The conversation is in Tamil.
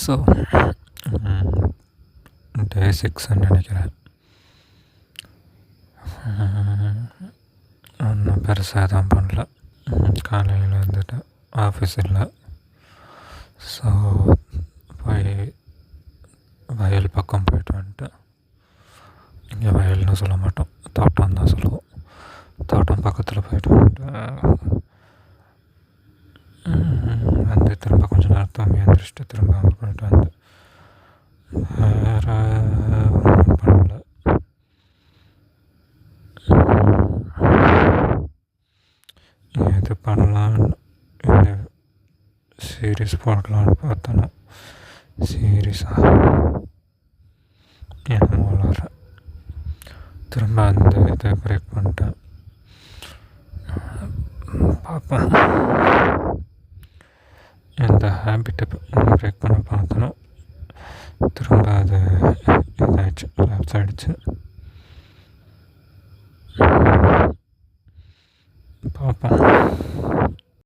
ஸோ டே 6ன்னு நினைக்கிறேன். ஒன்றும் பெருசாக தான் பண்ணல. காலையில் வந்துட்டு ஆஃபீஸ் இல்லை. ஸோ போய் வயல் பக்கம் போய்ட்டு வந்துட்டேன். இங்கே வயல்னு சொல்ல மாட்டோம், தோட்டம் தான் சொல்லுவோம். தோட்டம் பக்கத்தில் போய்ட்டு வந்துட்டு வந்து திரும்ப கொஞ்சம் நேரம் தூங்கி எழுந்திரிச்சிட்டு திரும்ப அங்கே போய்ட்டு வந்து வேறு ஒன்றும் பண்ணல. எது பண்ணலான்னு இந்த சீரீஸ் போடலான்னு பார்த்தோன்னா சீரீஸாக என்னமோ வளர திரும்ப அந்த இதை பிரேக் பண்ணிட்டேன். பார்ப்பேன், எந்த ஹேபிட்டை பிரேக் பண்ண பார்த்தனோ திரும்ப அது இதாகிடுச்சு, லேப்ஸ் ஆகிடுச்சு. பார்ப்போம்.